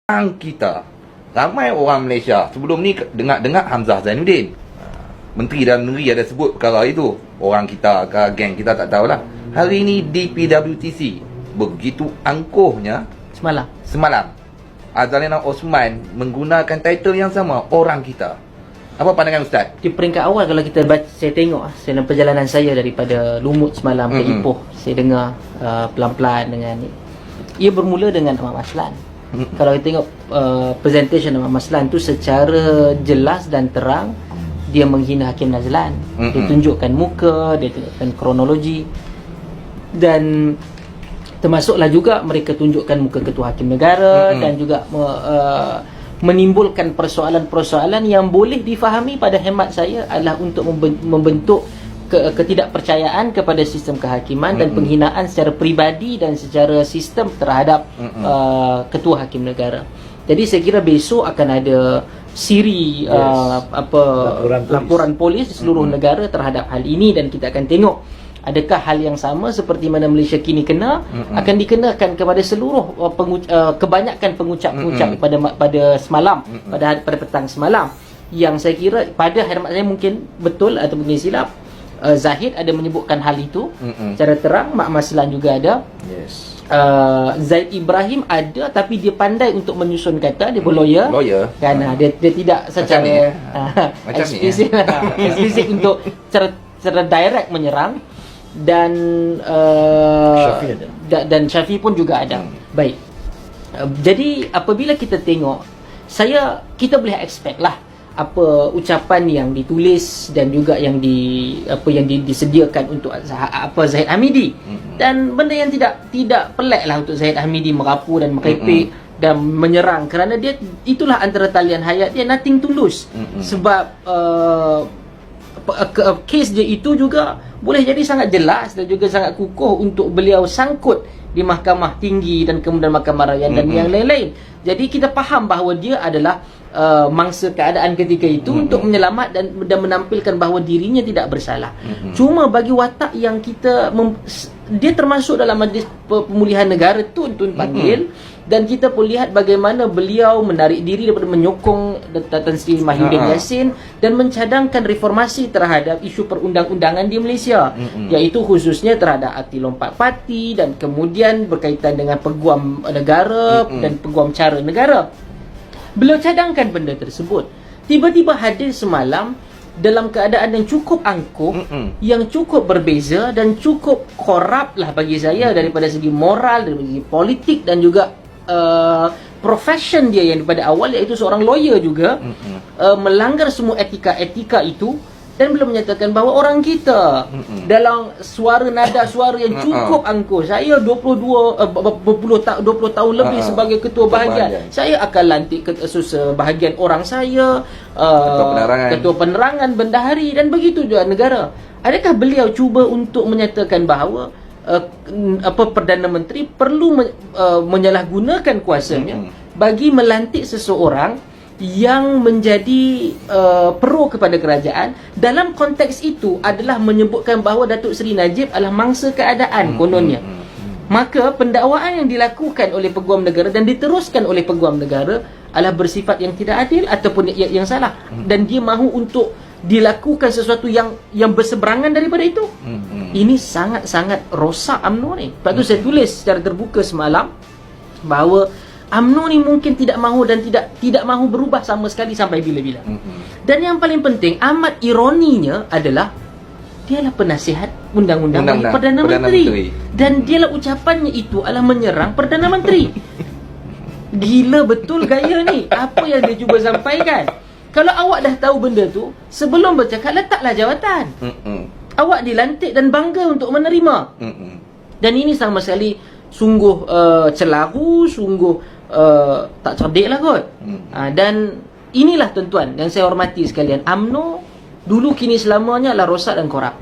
kita. Ramai orang Malaysia sebelum ni dengar Hamzah Zainuddin, Menteri Dalam Negeri ada sebut perkara itu. Orang kita ke geng kita tak tahulah. Hari ni DPWTC begitu angkuhnya semalam Azalina Osman menggunakan title yang sama, orang kita. Apa pandangan Ustaz? Di peringkat awal kalau kita baca, saya tengok dalam perjalanan saya daripada Lumut semalam ke Ipoh, saya dengar pelan-pelan dengan ni. Ia bermula dengan Ahmad Maslan. Kalau kita tengok presentation Ahmad Maslan tu secara jelas dan terang, dia menghina Hakim Nazlan. Dia tunjukkan muka, dia tunjukkan kronologi, dan termasuklah juga mereka tunjukkan muka Ketua Hakim Negara, dan juga menimbulkan persoalan-persoalan yang boleh difahami pada hemat saya adalah untuk membentuk ketidakpercayaan kepada sistem kehakiman dan penghinaan secara peribadi dan secara sistem terhadap Ketua Hakim Negara. Jadi saya kira besok akan ada siri laporan polis di seluruh negara terhadap hal ini, dan kita akan tengok adakah hal yang sama seperti mana Malaysia kini kena akan dikenakan kepada seluruh kebanyakan pengucap-pengucap pada semalam, pada petang semalam, yang saya kira pada hemat saya mungkin betul atau mungkin silap. Zahid ada menyebutkan hal itu secara terang, Mak Maslan juga ada. Zaid Ibrahim ada, tapi dia pandai untuk menyusun kata, dia lawyer kan. Dia tidak secara eksplisit untuk secara direct menyerang. Dan Syafiq pun juga ada. Baik. Jadi apabila kita tengok, kita boleh expect lah apa ucapan yang ditulis dan juga yang disediakan untuk Zahid Hamidi. Dan benda yang tidak pelik lah untuk Zahid Hamidi merapu dan merepek dan menyerang, kerana dia itulah antara talian hayat dia, nothing to lose. Sebab kes dia itu juga boleh jadi sangat jelas dan juga sangat kukuh untuk beliau sangkut di Mahkamah Tinggi dan kemudian Mahkamah Raya dan yang lain-lain. Jadi kita faham bahawa dia adalah mangsa keadaan ketika itu untuk menyelamat dan menampilkan bahawa dirinya tidak bersalah. Cuma bagi watak yang dia termasuk dalam Majlis Pemulihan Negara Tun panggil, dan kita pun lihat bagaimana beliau menarik diri daripada menyokong Tan Sri Mahyudin Yassin dan mencadangkan reformasi terhadap isu perundang-undangan di Malaysia, iaitu khususnya terhadap akti lompat parti dan kemudian berkaitan dengan peguam negara dan peguam cara negara. Beliau cadangkan benda tersebut. Tiba-tiba hadir semalam dalam keadaan yang cukup angkuh, yang cukup berbeza dan cukup korup lah bagi saya daripada segi moral, dari segi politik dan juga profession dia yang daripada awal, iaitu seorang lawyer juga, melanggar semua etika-etika itu, dan belum menyatakan bahawa orang kita dalam nada suara yang cukup angkuh. Saya 20 tahun lebih sebagai ketua bahagian. Saya akan lantik sebahagian orang saya, ketua penerangan, bendahari, dan begitu juga negara. Adakah beliau cuba untuk menyatakan bahawa Perdana Menteri perlu menyalahgunakan kuasanya bagi melantik seseorang yang menjadi pro kepada kerajaan? Dalam konteks itu adalah menyebutkan bahawa Datuk Seri Najib adalah mangsa keadaan kononnya. Maka pendakwaan yang dilakukan oleh Peguam Negara dan diteruskan oleh Peguam Negara adalah bersifat yang tidak adil ataupun yang salah, dan dia mahu untuk dilakukan sesuatu yang berseberangan daripada itu. Ini sangat-sangat rosak UMNO ni. Sebab tu saya tulis secara terbuka semalam bahawa UMNO ni mungkin tidak mahu dan tidak mahu berubah sama sekali sampai bila-bila. Dan yang paling penting, amat ironinya adalah dialah penasihat undang-undang bagi Perdana Menteri. Dan dialah ucapannya itu adalah menyerang Perdana Menteri. Gila betul gaya ni. Apa yang dia cuba sampaikan? Kalau awak dah tahu benda tu, sebelum bercakap letaklah jawatan. Awak dilantik dan bangga untuk menerima. Dan ini sama sekali sungguh celaru, sungguh tak cerdik lah kot. Dan inilah tuan-tuan yang saya hormati sekalian, UMNO dulu kini selamanya adalah rosak dan korup.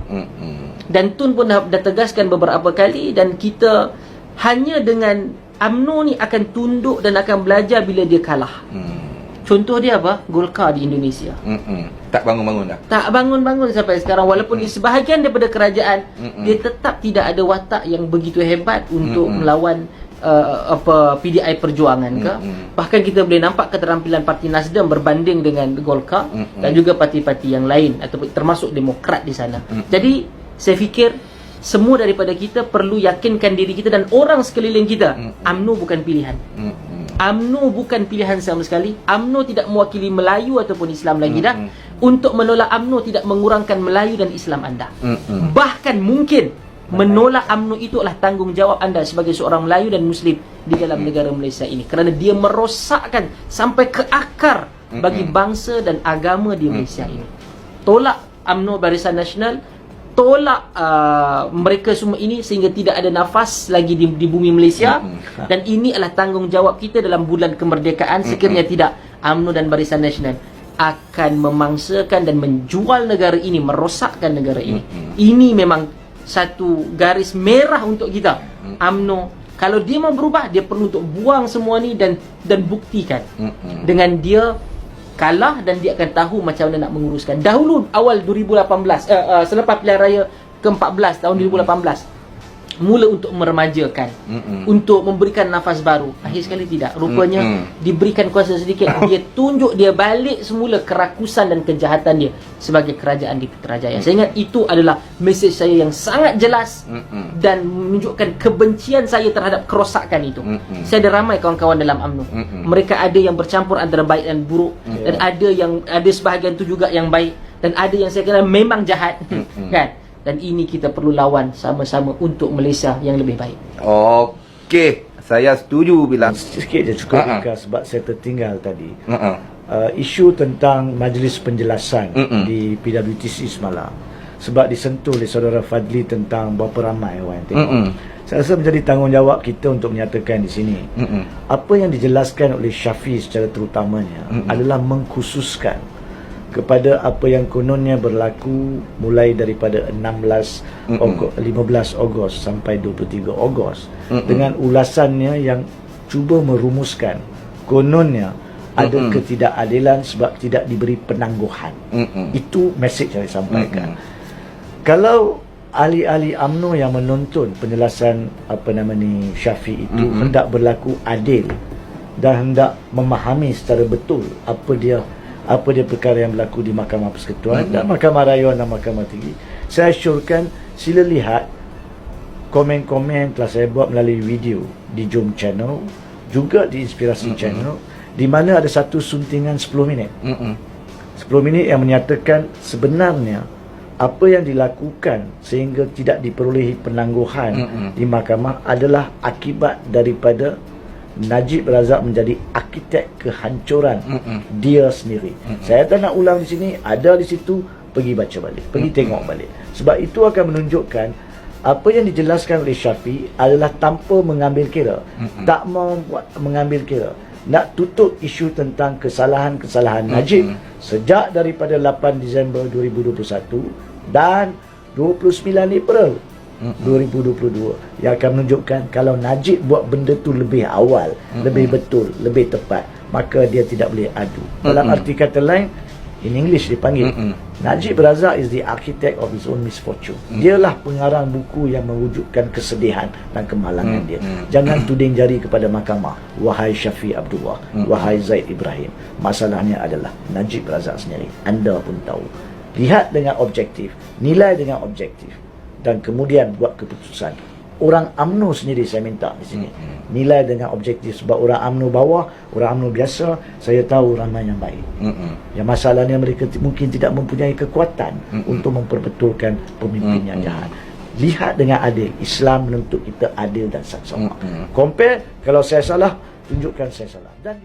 Dan Tun pun dah tegaskan beberapa kali, dan kita hanya dengan UMNO ni akan tunduk dan akan belajar bila dia kalah. Contoh dia apa? Golkar di Indonesia. Tak bangun-bangun dah. Tak bangun-bangun sampai sekarang. Walaupun di sebahagian daripada kerajaan, dia tetap tidak ada watak yang begitu hebat untuk melawan PDI Perjuangan ke. Bahkan kita boleh nampak keterampilan Parti Nasdem berbanding dengan Golkar dan juga parti-parti yang lain ataupun termasuk Demokrat di sana. Jadi saya fikir semua daripada kita perlu yakinkan diri kita dan orang sekeliling kita, UMNO bukan pilihan. UMNO bukan pilihan sama sekali. UMNO tidak mewakili Melayu ataupun Islam lagi dah. Untuk menolak UMNO tidak mengurangkan Melayu dan Islam anda. Bahkan mungkin menolak UMNO itu adalah tanggungjawab anda sebagai seorang Melayu dan Muslim di dalam negara Malaysia ini, kerana dia merosakkan sampai ke akar bagi bangsa dan agama di Malaysia ini. Tolak UMNO Barisan Nasional, tolak mereka semua ini sehingga tidak ada nafas lagi di bumi Malaysia. Dan ini adalah tanggungjawab kita dalam bulan kemerdekaan. Sekiranya tidak, UMNO dan Barisan Nasional akan memangsakan dan menjual negara ini, merosakkan negara ini. Ini memang satu garis merah untuk kita. UMNO, kalau dia mau berubah, dia perlu untuk buang semua ni dan buktikan dengan dia kalah, dan dia akan tahu macam mana nak menguruskan. Dahulu awal 2018, selepas pilihan raya ke-14 tahun 2018, mula untuk meremajakan, untuk memberikan nafas baru. Akhir sekali tidak. Rupanya diberikan kuasa sedikit, dia tunjuk, dia balik semula kerakusan dan kejahatan dia sebagai kerajaan di Putrajaya. Saya ingat itu adalah mesej saya yang sangat jelas dan menunjukkan kebencian saya terhadap kerosakan itu. Saya ada ramai kawan-kawan dalam UMNO. Mereka ada yang bercampur antara baik dan buruk, dan ada sebahagian tu juga yang baik, dan ada yang saya kenal memang jahat. Kan? Dan ini kita perlu lawan sama-sama untuk Malaysia yang lebih baik. Okey, saya setuju bila sikit je cukup sebab saya tertinggal tadi. Isu tentang majlis penjelasan di PWTC semalam, sebab disentuh oleh saudara Fadli tentang berapa ramai orang yang tengok. Saya rasa menjadi tanggungjawab kita untuk menyatakan di sini apa yang dijelaskan oleh Syafi secara terutamanya adalah mengkhususkan kepada apa yang kononnya berlaku mulai daripada 15 Ogos sampai 23 Ogos, dengan ulasannya yang cuba merumuskan kononnya ada ketidakadilan sebab tidak diberi penangguhan. Itu mesej yang disampaikan. Kalau ahli-ahli UMNO yang menonton penjelasan Syafi itu hendak berlaku adil dan hendak memahami secara betul apa dia perkara yang berlaku di Mahkamah Persekutuan dan Mahkamah Rayuan dan Mahkamah Tinggi, saya syorkan sila lihat komen-komen telah saya buat melalui video di Jom Channel, juga di Inspirasi Channel, di mana ada satu suntingan 10 minit 10 minit yang menyatakan sebenarnya apa yang dilakukan sehingga tidak diperolehi penangguhan di mahkamah adalah akibat daripada Najib Razak menjadi arkitek kehancuran dia sendiri. Saya tak nak ulang di sini, ada di situ, pergi baca balik, pergi tengok balik. Sebab itu akan menunjukkan apa yang dijelaskan oleh Syafi adalah tanpa mengambil kira, tak mau mengambil kira, nak tutup isu tentang kesalahan-kesalahan Najib sejak daripada 8 Disember 2021 dan 29 April 2022, yang akan menunjukkan kalau Najib buat benda tu lebih awal, lebih betul, lebih tepat, maka dia tidak boleh adu. Dalam arti kata lain, in English dipanggil Najib Razak is the architect of his own misfortune. Dialah pengarang buku yang mewujudkan kesedihan dan kemalangan dia. Jangan tuding jari kepada mahkamah, wahai Syafi Abdullah, wahai Zaid Ibrahim. Masalahnya adalah Najib Razak sendiri. Anda pun tahu. Lihat dengan objektif, nilai dengan objektif, dan kemudian buat keputusan. Orang UMNO sendiri saya minta di sini nilai dengan objektif, sebab orang UMNO bawah, orang UMNO biasa, saya tahu ramai yang baik. Yang masalahnya mereka mungkin tidak mempunyai kekuatan untuk memperbetulkan pemimpin yang jahat. Lihat dengan adil. Islam menuntut kita adil dan saksama. Compare, kalau saya salah, tunjukkan saya salah. Dan